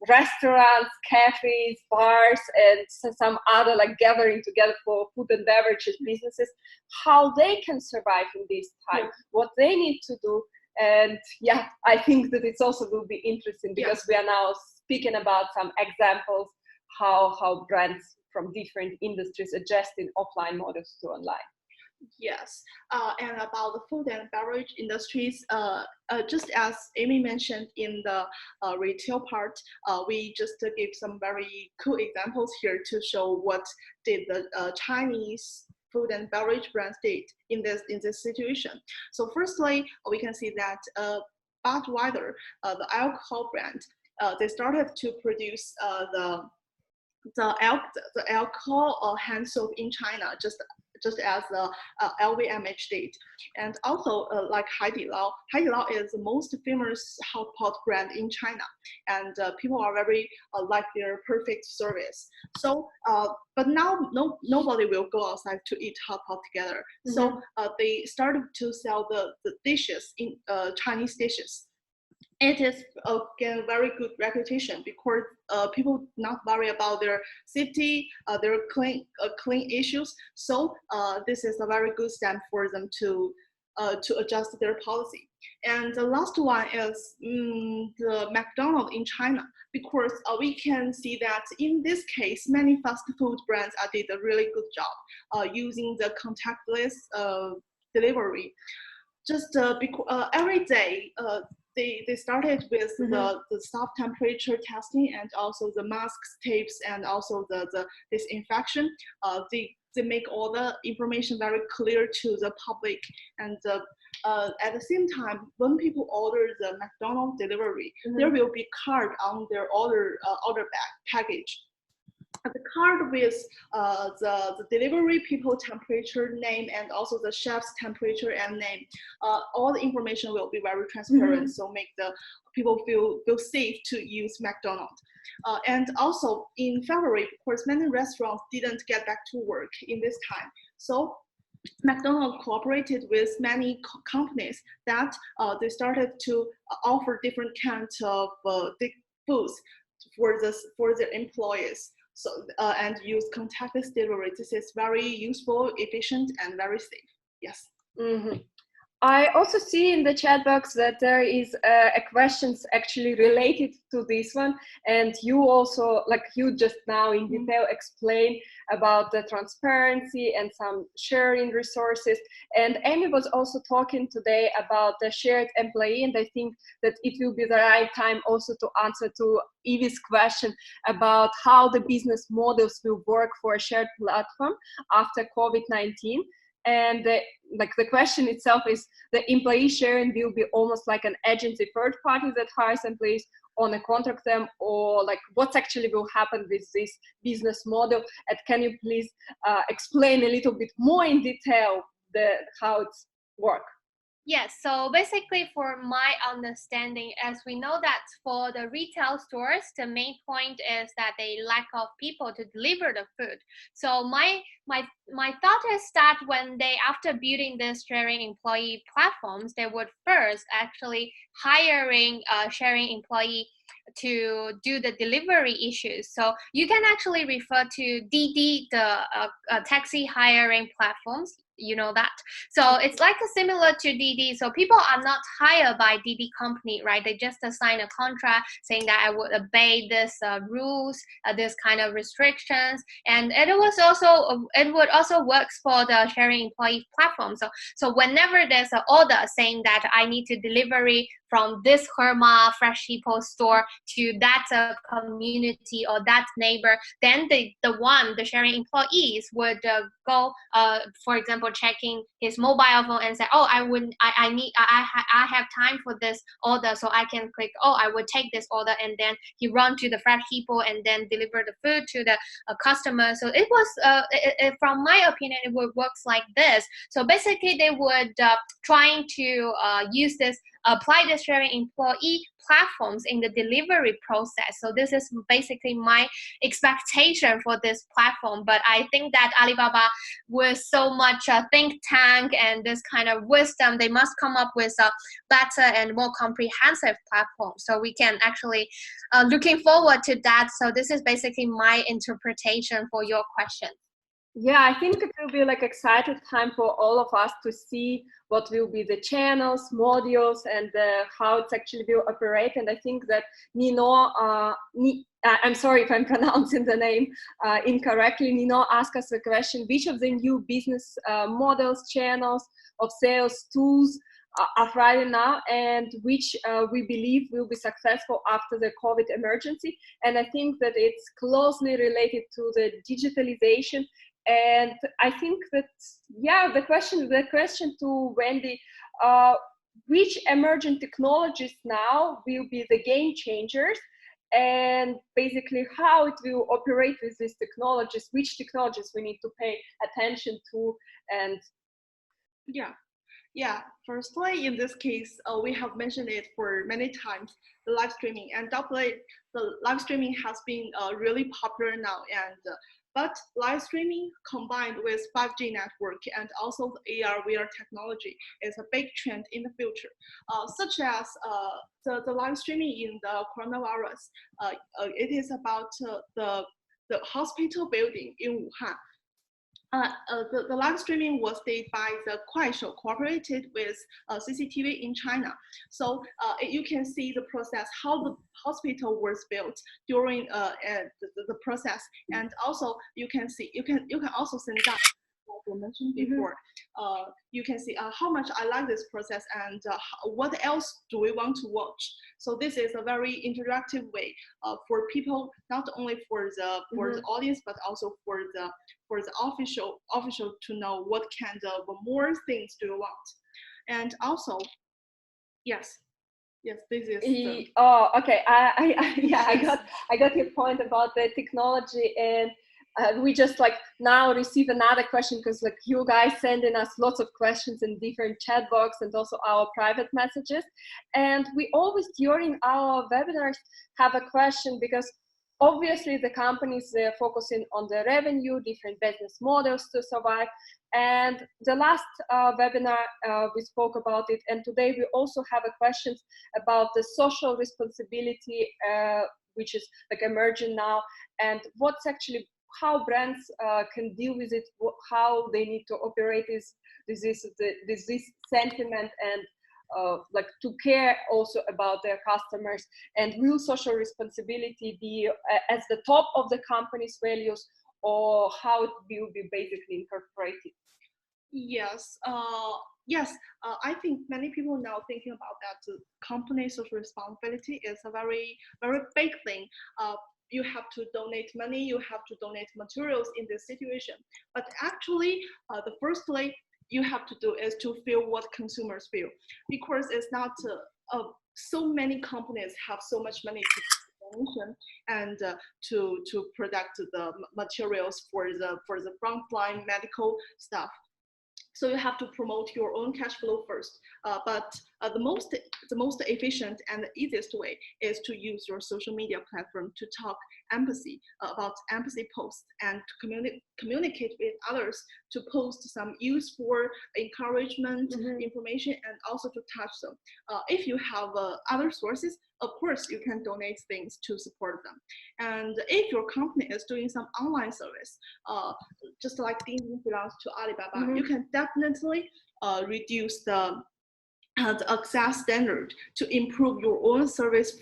restaurants, cafes, bars, and some other like gathering together for food and beverages businesses, how they can survive in this time, what they need to do. And yeah, I think that it's also will be interesting because we are now speaking about some examples how brands from different industries adjusting offline models to online. Yes, and about the food and beverage industries, just as Amy mentioned in the retail part, we just give some very cool examples here to show what did the Chinese food and beverage brands did in this situation. So firstly, we can see that Budweiser, the alcohol brand, they started to produce the alcohol hand soap in China, just as the LVMH did. And also like Haidilao. Haidilao is the most famous hot pot brand in China, and people are very like their perfect service. So, but now nobody will go outside to eat hot pot together. Mm-hmm. So they started to sell the dishes in Chinese dishes. It is again very good reputation because people not worry about their safety, their clean issues. So this is a very good step for them to adjust their policy. And the last one is the McDonald's in China, because we can see that in this case, many fast food brands did a really good job using the contactless delivery. Just because every day. They started with the staff temperature testing and also the masks, tapes, and also the disinfection. They make all the information very clear to the public. And at the same time, when people order the McDonald's delivery, there will be card on their order package. The card with the delivery people temperature, name, and also the chef's temperature and name. All the information will be very transparent, so make the people feel safe to use McDonald's. And also in February, of course, many restaurants didn't get back to work in this time. So McDonald's cooperated with many companies that they started to offer different kinds of foods for their employees. So and use contactless delivery. This is very useful, efficient, and very safe. Yes. Mm-hmm. I also see in the chat box that there is a questions actually related to this one, and you also, like you just now in detail explain about the transparency and some sharing resources. And Amy was also talking today about the shared employee, and I think that it will be the right time also to answer to Evie's question about how the business models will work for a shared platform after COVID-19. And the question itself is, the employee sharing will be almost like an agency third party that hires employees on a contract them, or like what actually will happen with this business model? And can you please explain a little bit more in detail how it's work? Yes, so basically for my understanding, as we know that for the retail stores, the main point is that they lack of people to deliver the food. So my thought is that when they, after building this sharing employee platforms, they would first actually hiring sharing employee to do the delivery issues. So you can actually refer to Didi, the taxi hiring platforms. You know that. So it's like a similar to Didi. So people are not hired by Didi company, right? They just sign a contract saying that I would obey this rules, this kind of restrictions, and it would also works for the sharing employee platform. So whenever there's an order saying that I need to delivery from this Herma Fresh People store to that community or that neighbor, then the sharing employees would go, for example, checking his mobile phone and say, oh, I have time for this order, so I can click, oh, I would take this order, and then he run to the Fresh People and then deliver the food to the customer. So it was, from my opinion, it would works like this. So basically, they would trying to use this, apply the sharing employee platforms in the delivery process. So this is basically my expectation for this platform. But I think that Alibaba, with so much think tank and this kind of wisdom, they must come up with a better and more comprehensive platform. So we can actually looking forward to that. So this is basically my interpretation for your question. Yeah, I think it will be like excited time for all of us to see what will be the channels, modules, and how it's actually will operate. And I think that Nino, I'm sorry if I'm pronouncing the name incorrectly. Nino asked us a question: which of the new business models, channels of sales tools are thriving now, and which we believe will be successful after the COVID emergency? And I think that it's closely related to the digitalization. And I think that, yeah, the question to Wendy, which emerging technologies now will be the game changers, and basically how it will operate with these technologies, which technologies we need to pay attention to. And yeah, firstly, in this case, we have mentioned it for many times, the live streaming, and doubly the live streaming has been really popular now. And but live streaming combined with 5G network and also the AR VR technology is a big trend in the future, such as the live streaming in the coronavirus. It is about the hospital building in Wuhan. The live streaming was done by the Kuaishou cooperated with CCTV in China. So you can see the process, how the hospital was built during the process, and also you can also send that. Like I mentioned before, you can see how much I like this process and what else do we want to watch. So this is a very interactive way for people, not only for the audience, but also for the official to know what kind of more things do you want. And also, yes, this is oh, okay. Yeah, I got your point about the technology. And we just like now receive another question, because like you guys sending us lots of questions in different chat box and also our private messages. And we always during our webinars have a question, because obviously the companies, they're focusing on the revenue, different business models to survive. And the last webinar, we spoke about it. And today we also have a questions about the social responsibility, which is like emerging now, and what's actually, how brands can deal with it, how they need to operate this sentiment, and like to care also about their customers. And will social responsibility be as the top of the company's values, or how it will be basically incorporated? Yes, I think many people now thinking about that company social responsibility is a very, very big thing. You have to donate money, you have to donate materials in this situation. But actually, the first thing you have to do is to feel what consumers feel, because it's not so many companies have so much money to donation and to product the materials for the frontline medical stuff. So you have to promote your own cash flow first. But the most efficient and the easiest way is to use your social media platform to talk empathy about empathy posts, and to communicate with others, to post some useful encouragement information, and also to touch them. If you have other sources, of course you can donate things to support them. And if your company is doing some online service, just like Dingding belongs to Alibaba, you can definitely reduce the access standard to improve your own service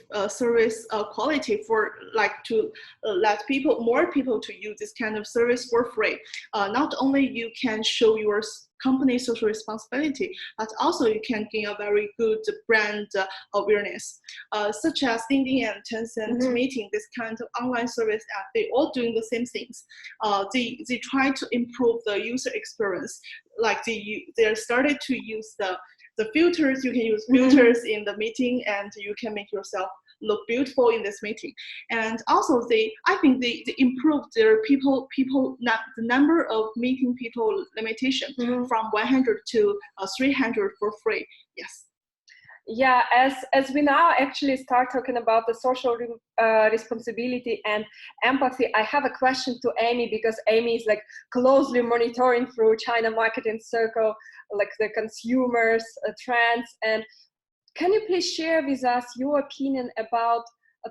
quality, for like to let more people to use this kind of service for free. Not only you can show your company social responsibility, but also you can gain a very good brand awareness, such as Dingding and Tencent Meeting, this kind of online service app. They all doing the same things. They try to improve the user experience. Like they started to use the filters. You can use filters in the meeting, and you can make yourself look beautiful in this meeting. And also I think they improved their the number of meeting people limitation from 100 to 300 for free. Yes. Yeah, as we now actually start talking about the social responsibility and empathy, I have a question to Amy, because Amy is like closely monitoring through China marketing circle, like the consumers trends. And can you please share with us your opinion about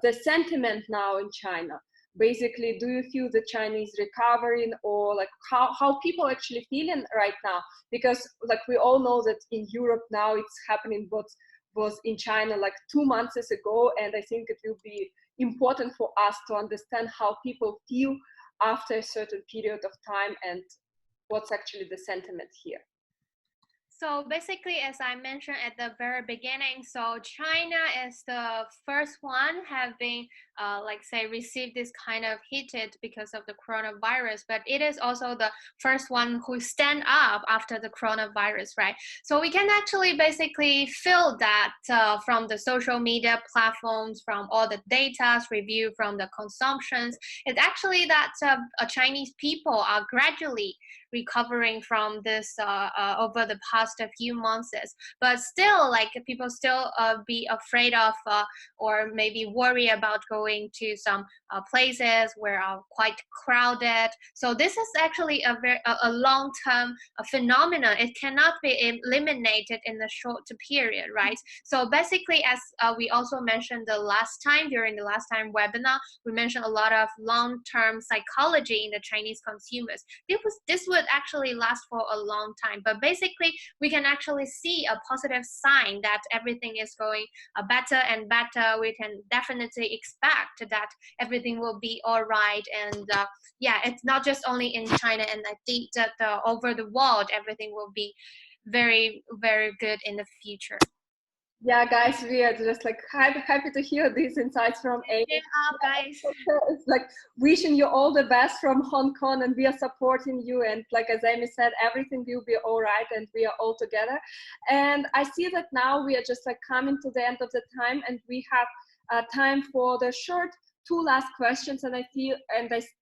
the sentiment now in China? basically, do you feel the Chinese recovering, or like how people actually feeling right now? Because like we all know that in Europe now it's happening what was in China like 2 months ago, and I think it will be important for us to understand how people feel after a certain period of time and what's actually the sentiment here. So basically, as I mentioned at the very beginning, so China is the first one having, like say, received this kind of heated because of the coronavirus, but it is also the first one who stand up after the coronavirus, right? So we can actually basically feel that from the social media platforms, from all the data review, from the consumptions. It's actually that Chinese people are gradually recovering from this over the past few months, but still like people still be afraid of or maybe worry about going to some places where are quite crowded. So this is actually a long-term phenomenon. It cannot be eliminated in the short period, right? So basically, as we also mentioned during the last time webinar, we mentioned a lot of long-term psychology in the Chinese consumers. This would actually last for a long time, but basically we can actually see a positive sign that everything is going better and better. We can definitely expect that everything will be all right, and yeah, it's not just only in China, and I think that over the world everything will be very, very good in the future. Yeah, guys, we are just like happy to hear these insights from Amy. Guys. It's like wishing you all the best from Hong Kong, and we are supporting you. And like as Amy said, everything will be all right, and we are all together. And I see that now we are just like coming to the end of the time, and we have time for the short 2 last questions. And I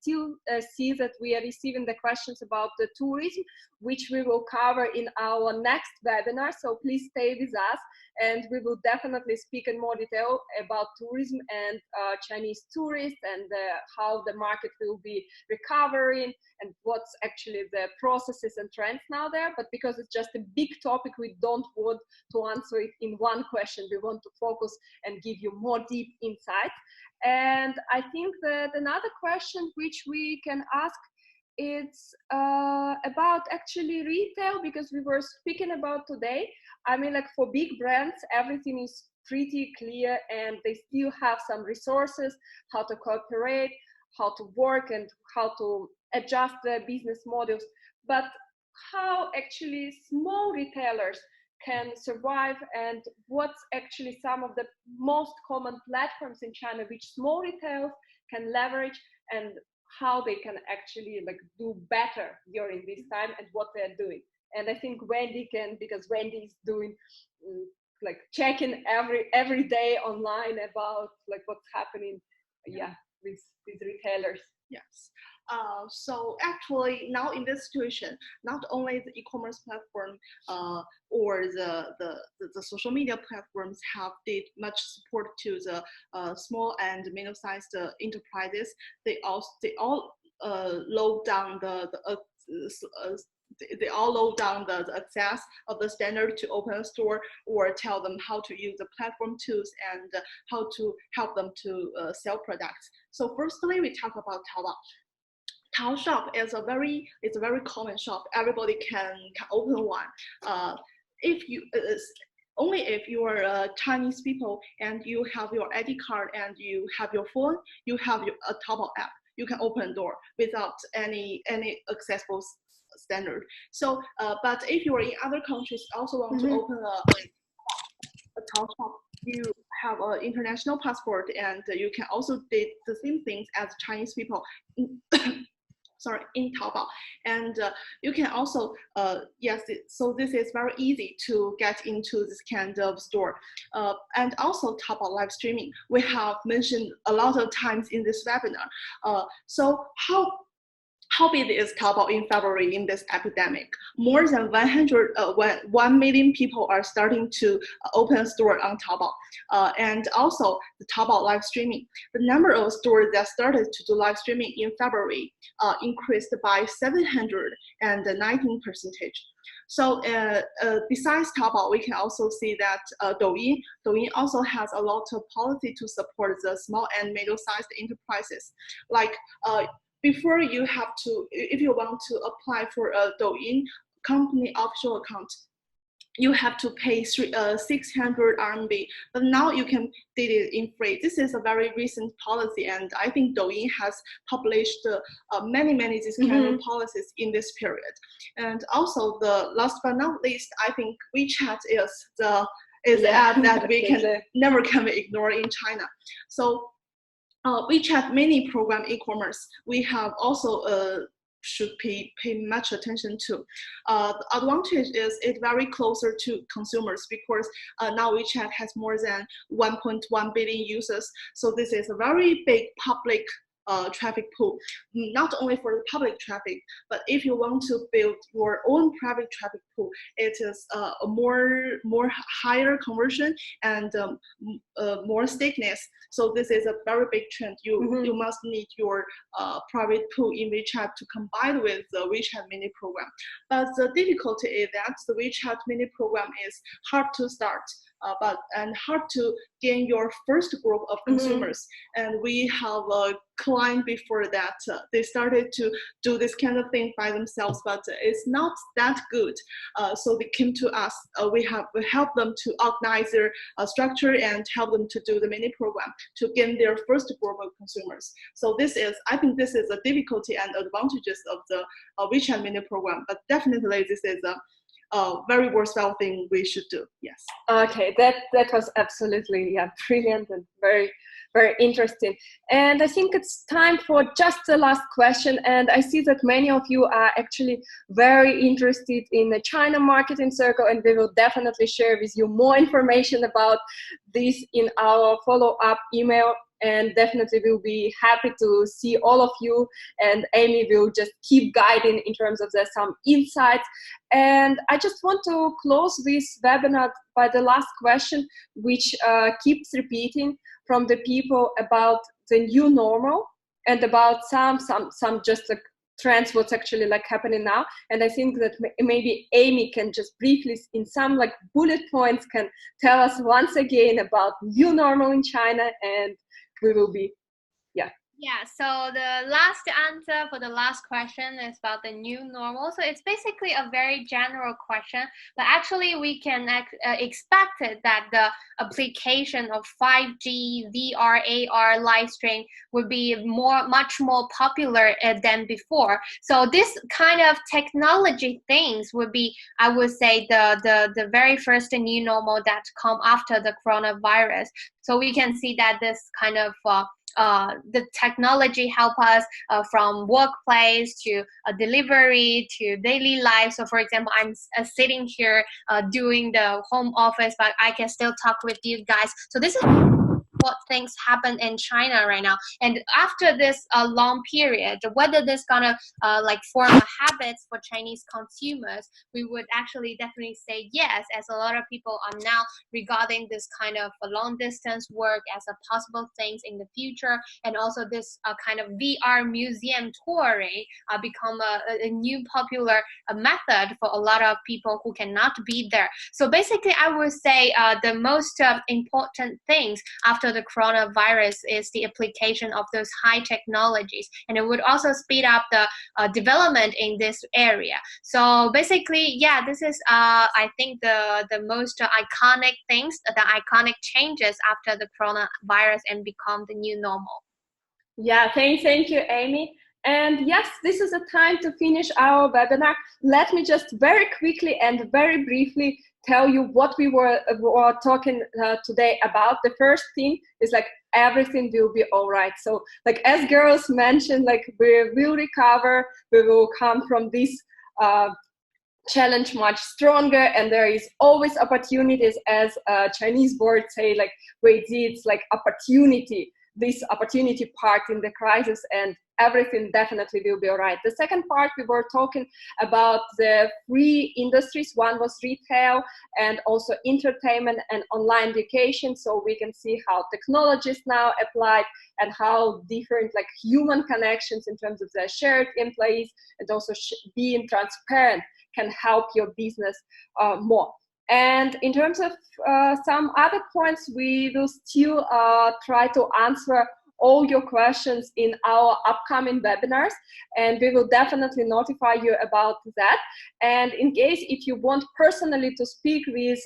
still see that we are receiving the questions about the tourism, which we will cover in our next webinar. So please stay with us, and we will definitely speak in more detail about tourism and Chinese tourists, and how the market will be recovering, and what's actually the processes and trends now there. But because it's just a big topic, we don't want to answer it in one question. We want to focus and give you more deep insights. And I think that another question which we can ask, it's about actually retail, because we were speaking about today. I mean, like for big brands, everything is pretty clear, and they still have some resources, how to cooperate, how to work, and how to adjust their business models. But how actually small retailers can survive, and what's actually some of the most common platforms in China which small retailers can leverage, and how they can actually like do better during this time, and what they're doing. And I think Wendy can, because Wendy is doing like checking every day online about like what's happening, with retailers. Yes. So actually now in this situation, not only the e-commerce platform or the social media platforms have did much support to the small and medium-sized enterprises. They all low down they all load down the access of the standard to open a store, or tell them how to use the platform tools and how to help them to sell products. So firstly, we talk about Taobao. Taobao shop is a very common shop. Everybody can open one. Only if you are Chinese people and you have your ID card and you have your phone, you have a Taobao app, you can open door without any accessible standard. So, but if you are in other countries, also want to open a Taobao shop, you have an international passport, and you can also do the same things as Chinese people. In Taobao, and you can also so this is very easy to get into this kind of store, and also Taobao live streaming we have mentioned a lot of times in this webinar. So how big is Taobao in February in this epidemic? More than 1 million people are starting to open a store on Taobao. And also the Taobao live streaming. The number of stores that started to do live streaming in February increased by 719%. So besides Taobao, we can also see that Douyin also has a lot of policy to support the small and middle-sized enterprises. Like before you have to, if you want to apply for a Douyin company official account, you have to pay 600 RMB, but now you can get it in free. This is a very recent policy, and I think Douyin has published many these kind of policies in this period. And also, the last but not least, I think WeChat is the app that we can never can ignore in China. So WeChat mini program e-commerce, we have also should pay much attention to. The advantage is it's very closer to consumers because now WeChat has more than 1.1 billion users. So this is a very big public traffic pool, not only for the public traffic, but if you want to build your own private traffic pool, it is a more higher conversion and more stickiness. So this is a very big trend. You must need your private pool in WeChat to combine with the WeChat mini program. But the difficulty is that the WeChat mini program is hard to start, and hard to gain your first group of consumers. And we have a client before that, they started to do this kind of thing by themselves, but it's not that good. So they came to us. We help them to organize their structure and help them to do the mini program to gain their first group of consumers. So I think this is a difficulty and advantages of the WeChat mini program, but definitely this is a very worthwhile thing we should do. Yes. Okay, that was absolutely brilliant and very interesting. And I think it's time for just the last question. And I see that many of you are actually very interested in the China marketing circle, and we will definitely share with you more information about this in our follow-up email. And definitely we'll be happy to see all of you, and Amy will just keep guiding in terms of some insights. And I just want to close this webinar by the last question, which keeps repeating from the people about the new normal and about some just like trends, what's actually like happening now. And I think that maybe Amy can just briefly in some like bullet points can tell us once again about new normal in China, and we will be, Yeah, so the last answer for the last question is about the new normal. So it's basically a very general question, but actually we can expect it that the application of 5G, VR, AR, live stream would be much more popular than before. So this kind of technology things would be, I would say, the very first new normal that come after the coronavirus. So we can see that this kind of the technology help us from workplace to delivery to daily life. So for example, I'm sitting here doing the home office, but I can still talk with you guys. So this is what things happen in China right now. And after this long period, whether this gonna like form a habit for Chinese consumers, we would actually definitely say yes, as a lot of people are now regarding this kind of long distance work as a possible things in the future. And also this kind of VR museum touring become a new popular method for a lot of people who cannot be there. So basically, I would say the most important things after the coronavirus is the application of those high technologies, and it would also speed up the development in this area. So basically, yeah, this is I think the most iconic things, the iconic changes after the coronavirus and become the new normal. Yeah, thank you, Amy. And yes, this is a time to finish our webinar. Let me just very quickly and very briefly tell you what we were talking today about. The first thing is like everything will be all right. So like as girls mentioned, like we will recover, we will come from this challenge much stronger, and there is always opportunities, as Chinese words say, like Weidi, it's like opportunity, this opportunity part in the crisis, and everything definitely will be all right. The second part, we were talking about the three industries. One was retail and also entertainment and online education. So we can see how technologies now applied and how different like human connections in terms of the shared employees and also being transparent can help your business more. And in terms of some other points, we will still try to answer all your questions in our upcoming webinars, and we will definitely notify you about that. And in case if you want personally to speak with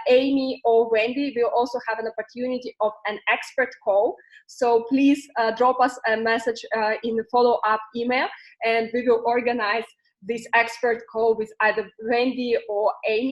Amy or Wendy, we'll also have an opportunity of an expert call. So please drop us a message in the follow-up email, and we will organize this expert call with either Wendy or Amy.